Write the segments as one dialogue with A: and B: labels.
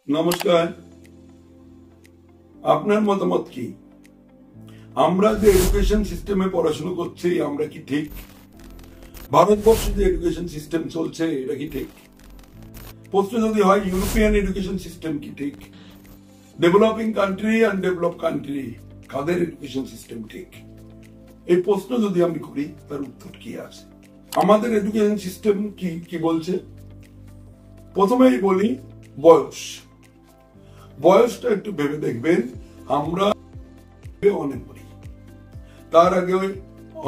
A: নমস্কার। আপনার মতামত কি? আমরা যে এডুকেশন সিস্টেমে পড়াশোনা করছি আমরা কি ঠিক? ভারতবর্ষে যে এডুকেশন সিস্টেম চলছে এটা কি ঠিক? প্রশ্ন যদি হয় ইউরোপিয়ান এডুকেশন সিস্টেম কি ঠিক? ডেভেলপিং কান্ট্রি আর ডেভেলপ কান্ট্রি কাদের এডুকেশন সিস্টেম ঠিক? এই প্রশ্ন যদি আমি করি তার উত্তর কি আছে? আমাদের এডুকেশন সিস্টেম কি বলছে? প্রথমেই বলি বয়স। বয়সটা একটু ভেবে দেখবেন। আমরা অনেক পড়ি, তার আগে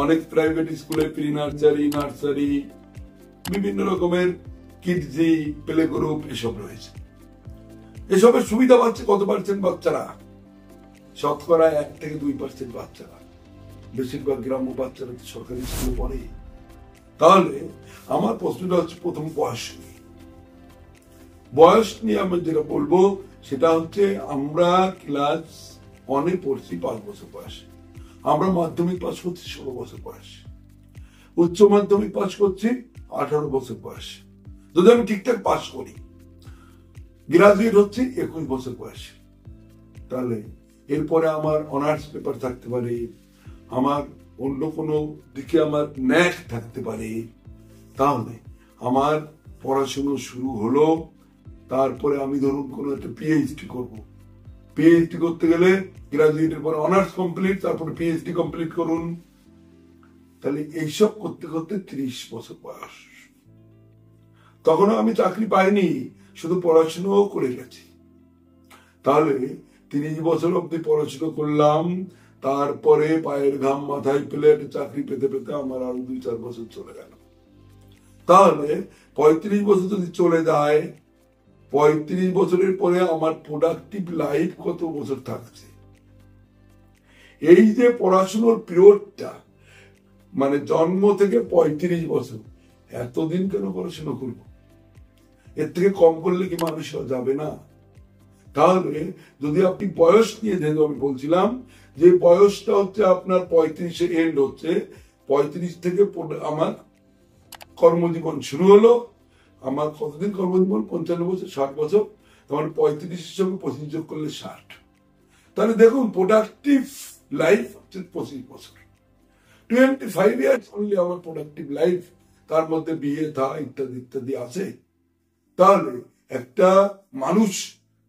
A: অনেক প্রাইভেট স্কুলে প্রি নার্সারি বিভিন্ন রকমের কিডজি, প্লে গ্রুপ এসব রয়েছে। এসবের সুবিধা পাচ্ছে কত পার্সেন্ট বাচ্চারা? শতকরা 1 থেকে 2% বাচ্চারা। বেশিরভাগ গ্রাম্য বাচ্চারা সরকারি স্কুলে পড়ে। তাহলে আমার প্রশ্নটা হচ্ছে প্রথম বয়স নিয়ে। বয়স নিয়ে আমি যেটা বলবো সেটা হচ্ছে আমরা ক্লাস 1-এ পড়ছি 5 বছর বয়সে, আমরা মাধ্যমিক পাস করছি 16 বছর বয়সে, উচ্চ মাধ্যমিক পাস করছি 18 বছর বয়সে। যদি আমি ঠিকঠাক পাস করি গ্রাজুয়েট হচ্ছে 21 বছর বয়সে। তাহলে এরপরে আমার অনার্স পেপার থাকতে পারে, আমার অন্য কোনো দিকে আমার ন্যাক থাকতে পারে। তাহলে আমার পড়াশুনো শুরু হলো, তারপরে আমি ধরুন কোনো একটা পিএইচডি করব। পিএইচডি করতে গেলে গ্রাজুয়েটের পরে অনার্স কমপ্লিট, তারপরে পিএইচডি কমপ্লিট করুন। তাহলে এইসব করতে করতে 30 বছর বয়স। তখনও আমি চাকরি পাইনি, শুধু পড়াশুনো করে গেছি। তাহলে 30 বছর অব্দি পড়াশুনো করলাম, তারপরে পায়ের ঘাম মাথায় ফেলে একটা চাকরি পেতে পেতে আমার আরো 2-4 বছর চলে গেল। তাহলে 35 বছর যদি চলে যায়, 35 বছরের পরে আমার প্রোডাক্টিভ লাইফ কত বছর থাকছে? এই যে পড়াশোনার পিরিয়ডটা, মানে জন্ম থেকে 35 বছর, এতদিন কেন পড়াশোনা করবো? এর থেকে কম করলে কি মানুষ যাবে না? তাহলে যদি আপনি বয়স নিয়ে, যেহেতু আমি বলছিলাম যে বয়সটা হচ্ছে আপনার 35-এ এন্ড হচ্ছে, 35 থেকে আমার কর্মজীবন শুরু হলো। আমার কতদিন কর্মজীবন? 55 বছর, 60 বছর। তখন 35-এর সঙ্গে 25 যোগ করলে 60। তাহলে দেখুন প্রোডাক্টিভ লাইফ হচ্ছে 25 বছর। 25 ইয়ার্স অনলি আমার প্রোডাক্টিভ লাইফ। তার মধ্যে বিয়ে থা ইত্যাদি ইত্যাদি আছে। তাহলে একটা মানুষ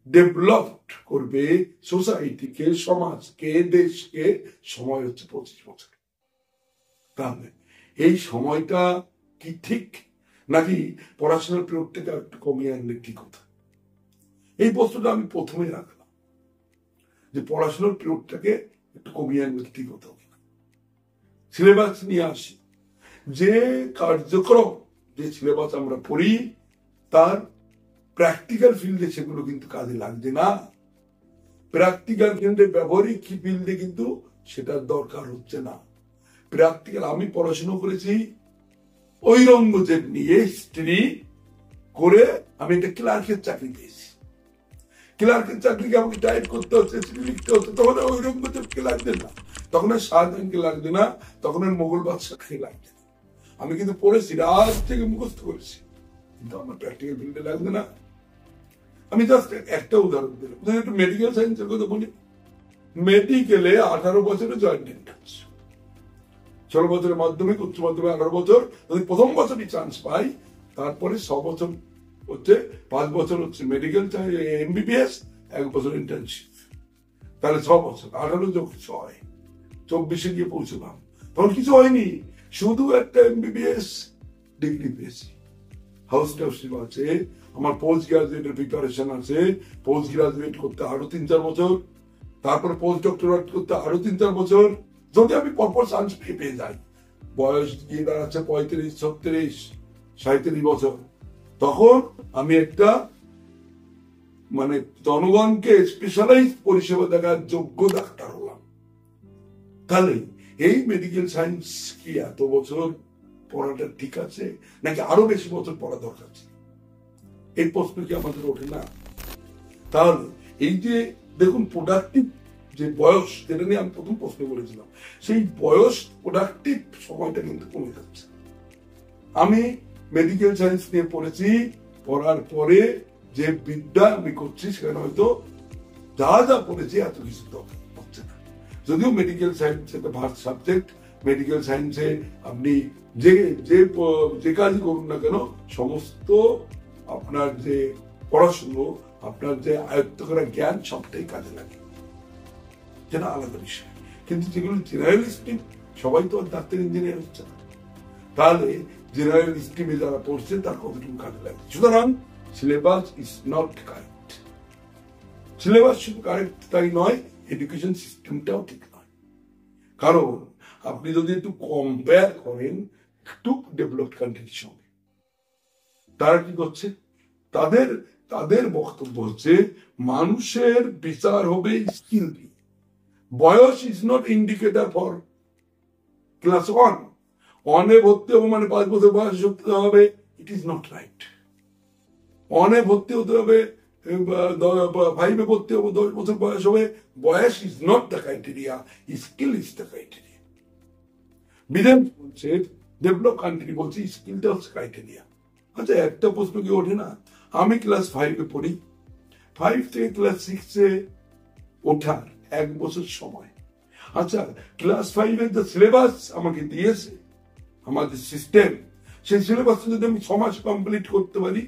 A: ডেভেলপড করবে সোসাইটিকে, সমাজকে, দেশকে, সময় হচ্ছে 25 বছর। তাহলে এই সময়টা কি ঠিক, নাকি পড়াশোনার পিরিয়ডটাকে একটু কমিয়ে আনলে ঠিক হতো? এই প্রশ্নটা আমি প্রথমে রাখলাম যে পড়াশোনার পিরিয়ডটাকে একটু কমিয়ে আনলে ঠিক হতো। সিলেবাস নিয়ে আসি। যে কার্যক্রম, যে সিলেবাস আমরা পড়ি তার প্র্যাকটিক্যাল ফিল্ডে সেগুলো কিন্তু কাজে লাগছে না। প্র্যাকটিক্যাল ফিল্ডে, ব্যবহারিক ফিল্ডে কিন্তু সেটার দরকার হচ্ছে না। প্র্যাকটিক্যাল, আমি পড়াশোনা করেছি ঔরঙ্গজেব নিয়ে, হিস্ট্রি করে আমি একটা ক্লার্কের চাকরি পেয়েছি। ক্লার্কের চাকরিকে আমাকে টাইপ করতে হচ্ছে, লিখতে হচ্ছে। তখন ঔরঙ্গজেবকে লাগবে না, তখন আর শাহজাহানকে লাগবে না, তখন আর মোগল বাদশাহকে লাগবে না। আমি কিন্তু পড়েছি, রাত থেকে মুখস্থ করেছি, কিন্তু আমার প্র্যাকটিক্যাল ফিল্ডে লাগবে না। আমি জাস্ট একটা উদাহরণ দিলাম। একটু মেডিকেল সায়েন্সের কথা বলি। মেডিকেলে 18 বছরে জয়েন্ট এন্ট্রান্স, 16 বছরের মাধ্যমিক, উচ্চ মাধ্যমিক 18 বছর। যদি প্রথম বছরই চান্স পাই, তারপরে 6 বছর হচ্ছে, 5 বছর হচ্ছে মেডিকেল এমবিবিএস, 1 বছর ইন্টার্নশিপ। তাহলে 6 বছর, 18 যোগ 6, 24-এ গিয়ে পৌঁছলাম। তখন কিছু হয়নি, শুধু একটা এমবিবিএস ডিগ্রি পেয়েছি। হাউস টাউসিপ আছে, আমার পোস্ট গ্রাজুয়েটের প্রিপারেশন আছে, পোস্ট গ্রাজুয়েট করতে আরো 3-4 বছর, তারপরে পোস্ট ডক্টরেট করতে আরো 3-4 বছর। যদি আমি পরপর চান্স পেয়ে যাই, বয়স গিয়ে দাঁড়াচ্ছে 35, 36, 37 বছর, তখন আমি একটা মানে জনগণকে স্পেশালাইজ পরিষেবা দেওয়ার যোগ্য ডাক্তার হলাম। তাহলে এই মেডিকেল সায়েন্স কি এত বছর পড়াটা ঠিক আছে, নাকি আরো বেশি বছর পড়া দরকার? এই প্রশ্ন কি আমাদের ওঠে না? তাহলে এই যে দেখুন প্রোডাক্টিভ যে বয়স, যেটা নিয়ে আমি প্রথম প্রশ্ন করেছিলাম, সেই বয়স প্রোডাক্টিভ সময়টা কিন্তু কমে যাচ্ছে। আমি মেডিকেল সায়েন্স নিয়ে পড়েছি, পড়ার পরে যে বিদ্যা আমি করছি সেখানে হয়তো যা যা পড়েছি এত কিছু দরকার হচ্ছে না। যদিও মেডিকেল সায়েন্স একটা ভার্স্ট সাবজেক্ট, মেডিকেল সায়েন্সে আপনি যে যে যে কাজই করুন না কেন সমস্ত আপনার যে পড়াশুনো, আপনার যে আয়ত্ত করা জ্ঞান সবটাই কাজে লাগে, যেটা আলাদা বিষয়। কিন্তু যেগুলো জেনারেল স্ট্রিম, সবাই তো আর ডাক্তার ইঞ্জিনিয়ার হচ্ছে না, তাহলে জেনারেল স্ট্রিমে যারা পড়ছে তার কতটুকু কাজে লাগে। সুতরাং syllabus is not correct. Syllabus শুধু কারেক্ট তাই নয়, এডুকেশন সিস্টেমটাও ঠিক নয়। কারণ আপনি যদি একটু কম্পেয়ার করেন একটু ডেভেলপড কান্ট্রির সঙ্গে, তারা কি করছে, তাদের তাদের বক্তব্য হচ্ছে মানুষের বিচার হবে স্কিল দিয়ে। বয়স is not indicator for class 1 1-এ ভর্তি হবো মানে 5 বছর বয়স হতে হবে, ইট ইজ নট রাইট। 1-এ ভর্তি হতে হবে, 5-এ ভর্তি হবো, 10 বছর বয়স হবে, বয়স is not the criteria, skill is the criteria. বিদেশ বলছে, ডেভেলপ কান্ট্রি বলছে স্কিলটা হচ্ছে ক্রাইটেরিয়া। আচ্ছা, একটা প্রশ্ন কি ওঠে না, আমি ক্লাস 5-এ পড়ি, 5 থেকে ক্লাস 6-এ ওঠার 1 বছর সময়। আচ্ছা, ক্লাস 5-এর যে সিলেবাস আমাকে দিয়েছে আমাদের সিস্টেম, সেই সিলেবাস যদি আমি 6 মাস কমপ্লিট করতে পারি,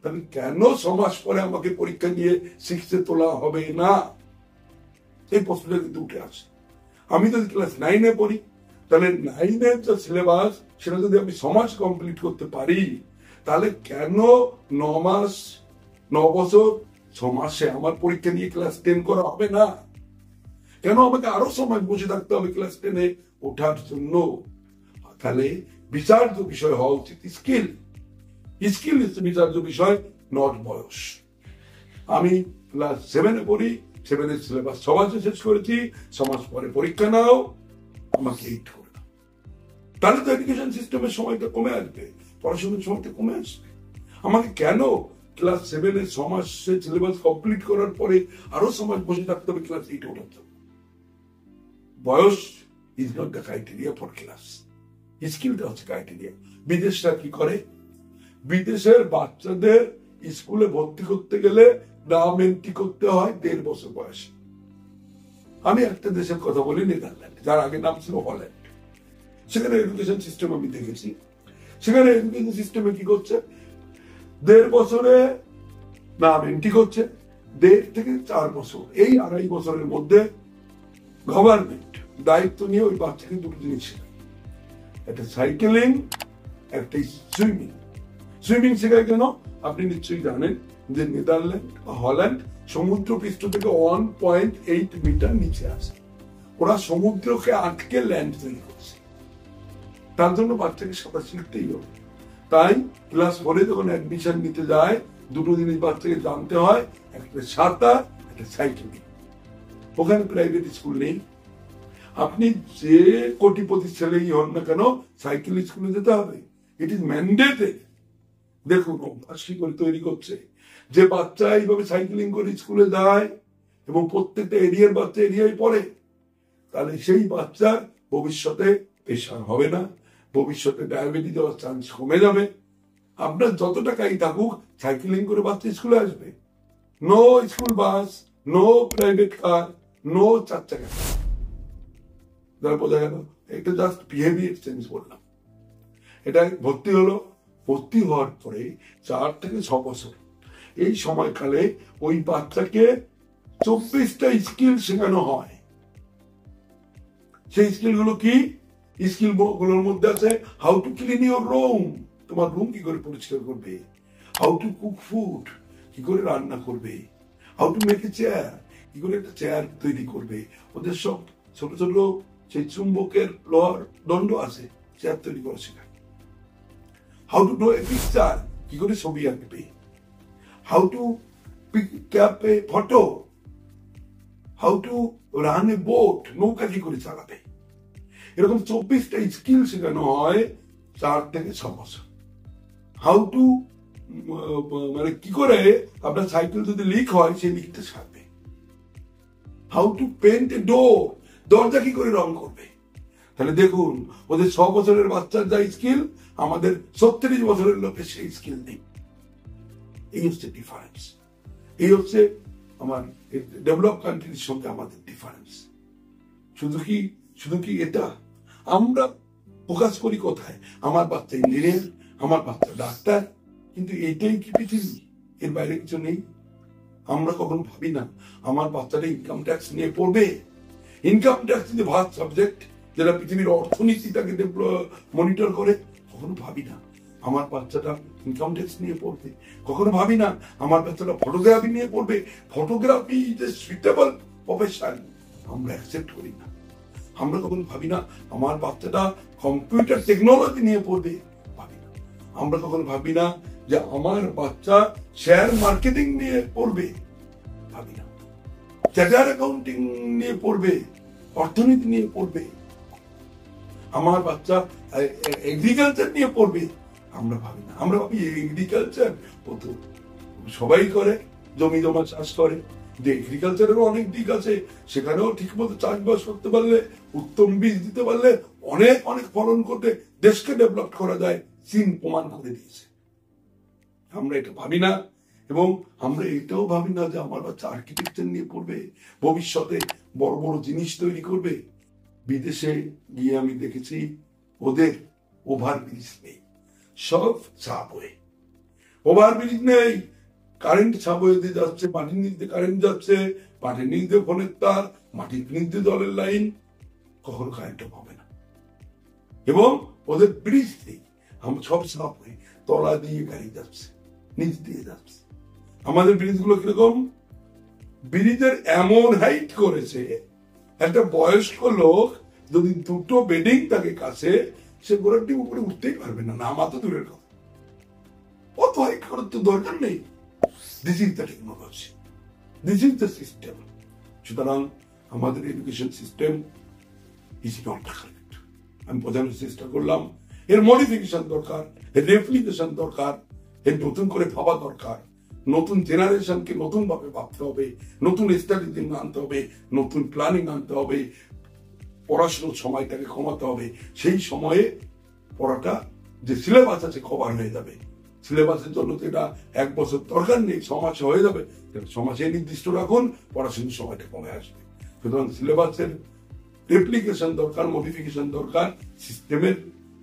A: তাহলে কেন 6 মাস পরে আমাকে পরীক্ষা নিয়ে 6-এ তোলা হবে না? এই প্রশ্নটা কিন্তু উঠে আসে। আমি যদি ক্লাস 9-এ পড়ি, তাহলে 9-এর যে সিলেবাস সেটা যদি আমি 6 মাস কমপ্লিট করতে পারি, তাহলে কেন 9 মাস 9 বছর 6 মাসে আমার পরীক্ষা নিয়ে ক্লাস 10 করা হবে না? কেন আমাকে আরো সময় বসে থাকতে হবে ক্লাস 10-এ ওঠার জন্য? তাহলে বিচার্য বিষয় হওয়া উচিত স্কিল। স্কিল বিচার্য বিষয়, নট বয়স। আমি ক্লাস 7-এ পড়ি, 7-এর সিলেবাস 6 মাসে শেষ করেছি, 6 মাস পরে পরীক্ষা নাও, আমাকে 8 করে দাও। তাহলে তো এডুকেশন সিস্টেমের সময়টা কমে আসবে, পড়াশোনার সময়টা কমে আসবে। আমাকে কেন ক্লাস 7-এর 6 মাসের সিলেবাস কমপ্লিট করার পরে আরো 6 মাস বসে থাকতে হবে ক্লাস 8-এ ওঠার জন্য? বয়স is not the criteria for class, স্কিলটা হচ্ছে ক্রাইটেরিয়া। বিদেশরা কি করে, বিদেশের বাচ্চাদের স্কুলে ভর্তি করতে গেলে নাম এন্ট্রি করতে হয় 1.5 বছর বয়সে। আমি একটা দেশের কথা বলি, নেদারল্যান্ড, যার আগে নাম ছিল হল্যান্ড। সেখানে এডুকেশন সিস্টেম আমি দেখেছি। সেখানে এডুকেশন সিস্টেমে কি করছে, 1.5 বছরে নাম এন্ট্রি করছে, 1.5 থেকে 4 বছর, এই 2.5 বছরের মধ্যে গভর্নমেন্ট দায়িত্ব নিয়ে ওই বাচ্চাকে 2টো জিনিস শেখায়, একটা সাইকেলিং, একটা সুইমিং। সুইমিং শেখায় কেন? আপনি নিশ্চয়ই জানেন যে নেদারল্যান্ড বা হল্যান্ড সমুদ্র পৃষ্ঠ থেকে 1.8 মিটার নিচে আছে। ওরা সমুদ্রকে আটকে ল্যান্ড তৈরি করছে, তার জন্য বাচ্চাকে সাঁতার শিখতেই হবে। তাই ক্লাস 4-এ যখন অ্যাডমিশন নিতে যায়, 2টো জিনিস বাচ্চাকে জানতে হয়, একটা সাঁতার, একটা সাইকেলিং। ওখানে প্রাইভেট স্কুল নেই। আপনি যে কোটিপতি ছেলেই হন না কেন, সাইকেল স্কুলে যেতে হবে, ইট ইজ ম্যান্ডেটেড। দেখুন অভ্যাস কি করে তৈরি করছে, যে বাচ্চা এইভাবে সাইকেলিং করে স্কুলে যায় এবং প্রত্যেকটা এরিয়ার বাচ্চা এরিয়ায় পড়ে, তাহলে সেই বাচ্চার ভবিষ্যতে প্রেশার হবে না, ভবিষ্যতে ডায়াবেটিস দেওয়ার চান্স কমে যাবে। আপনার যত টাকাই থাকুক, সাইকেলিং করে বাচ্চা স্কুলে আসবে। No school bus, no private car, no 4 চাকা। যারা বোঝা গেল, এটা জাস্ট বিহেভিয়ার চেঞ্জ বললাম। এটা ভর্তি হলো, ভর্তি হওয়ার পরে 4 থেকে 6 বছর এই সময়কালে ওই বাচ্চাকে 24টা স্কিল শেখানো হয়। সেই স্কিলগুলো কি? স্কিল গুলোর মধ্যে আছে how to clean your room, তোমার রুম কি করে পরিষ্কার করবে, হাউ টু কুক ফুড, কি করে রান্না করবে, how to make a chair, কি করে একটা চেয়ার তৈরি করবে। ওদের সব ছোট ছোট সেই চুম্বকের লোহার দণ্ড আছে, চেয়ার তৈরি করা শেখায়। How to draw a picture, কি করে ছবি আঁকবে, how to cap A photo, how to run a boat, নৌকা কি করে চালাবে। এরকম 24টা স্কিল শেখানো হয় 4 থেকে 6 বছর। হাউ টু মানে কি করে আপনার সাইকেল যদি লিক হয় সেই লিকটা সারবে। হাউ টু পেন্ট এ ডোর, দরজা কি করে রং করবে। তাহলে দেখুন, ওদের 6 বছরের বাচ্চার যা স্কিল, আমাদের 36 বছরের লোকের সেই স্কিল নেই। এই হচ্ছে ডিফারেন্স, এই হচ্ছে আমার ডেভেলপ কান্ট্রির সঙ্গে আমাদের ডিফারেন্স। শুধু কি এটা? আমরা ফোকাস করি কোথায়? আমার বাচ্চা ইঞ্জিনিয়ার, আমার বাচ্চা ডাক্তার, কিন্তু এইটাই কি পৃথিবী? এর বাইরে কিছু নেই। আমরা কখনো ভাবি না আমার বাচ্চাটা ইনকাম ট্যাক্স নিয়ে পড়বে। ইনকাম ট্যাক্স যে ভাগ সাবজেক্ট, যেটা পৃথিবীর অর্থনীতিটাকে মনিটর করে, কখনো ভাবি না আমার বাচ্চাটা ইনকাম ট্যাক্স নিয়ে পড়বে। কখনো ভাবি না আমার বাচ্চাটা ফটোগ্রাফি নিয়ে পড়বে। Photography is a suitable profession, আমরা অ্যাকসেপ্ট করি না। আমরা কখনো ভাবি না আমার বাচ্চাটা কম্পিউটার টেকনোলজি নিয়ে পড়বে, ভাবি না। আমরা কখনো ভাবি না যে আমার বাচ্চা শেয়ার মার্কেটিং নিয়ে পড়বে, ভাবি না। চার্টার অ্যাকাউন্টিং নিয়ে পড়বে, অর্থনীতি নিয়ে পড়বে। আমার বাচ্চা এগ্রিকালচার নিয়ে পড়বে, আমরা ভাবি না। আমরা ভাবি এগ্রিকালচার ও তো সবাই করে, জমি জমা চাষ করে, যে এগ্রিকালচারেরও অনেক দিক আছে, সেখানেও ঠিক মতো চাষবাস করতে পারলে, উত্তম বীজ দিতে পারলে অনেক অনেক ফলন করতে দেশকে ডেভেলপ করা যায়, চীন প্রমাণ করে দিয়েছে। আমরা এটা ভাবি না। এবং আমরা এটাও ভাবি না যে আমার বাচ্চা আর্কিটেকচার নিয়ে পড়বে, ভবিষ্যতে বড় বড় জিনিস তৈরি করবে। বিদেশে গিয়ে আমি দেখেছি ওদের ওভারব্রিজ নেই, সব সাবওয়ে। ওভারব্রিজ নেই, কারেন্ট সাবওয়ে দিয়ে যাচ্ছে, মাটির নিচ দিয়ে কারেন্ট যাচ্ছে, মাটির নিচ দিয়ে ফোনের তার, মাটির নিচ দিয়ে জলের লাইন, কখনো কারেন্ট হবে না। এবং ওদের ব্রিজ নেই, সব সাবওয়ে, তলা দিয়ে গাড়ি যাচ্ছে, নিচ দিয়ে যাচ্ছে। আমাদের ব্রিজগুলো কিরকম? ব্রিজের এমন হাইট করেছে, একটা বয়স্ক লোক যদি দুটো বেডিং থাকে কাছে, সে গোড়াটি উপরে উঠতেই পারবে না, নামা তো দূরের কথা। অত হাইট করার তো দরকার নেই। This is the technology, this is the system. সুতরাং আমাদের education system is not correct. আমি বোঝানোর চেষ্টা করলাম, এর মডিফিকেশন দরকার, এর রেপ্লিকেশন দরকার, এর নতুন করে ভাবা দরকার। নতুন জেনারেশনকে নতুন ভাবে ভাবতে হবে, নতুন স্ট্র্যাটেজি আনতে হবে, নতুন প্ল্যানিং আনতে হবে, পড়াশোনার সময়টাকে কমাতে হবে। সেই সময়ে পড়াটা যে সিলেবাস আছে কভার হয়ে যাবে। সিলেবাসের জন্য তো এটা 1 বছর দরকার নেই, 6 মাসে হয়ে যাবে। 6 মাসে নির্দিষ্ট রাখুন, পড়াশোনার সময়টা কমে আসবে। সুতরাং সিলেবাসের রেপ্লিকেশন দরকার, মডিফিকেশন দরকার, সিস্টেমের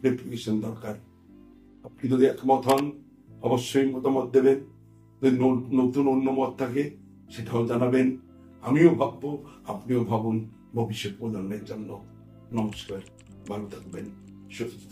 A: রেপ্লিকেশন দরকার। আপনি যদি একমত হন অবশ্যই মতামত দেবেন, যদি নতুন অন্য মত থাকে সেটাও জানাবেন। আমিও ভাববো, আপনিও ভাবুন ভবিষ্যৎ প্রজন্মের জন্য। নমস্কার, ভালো থাকবেন, সুস্থ থাকবেন।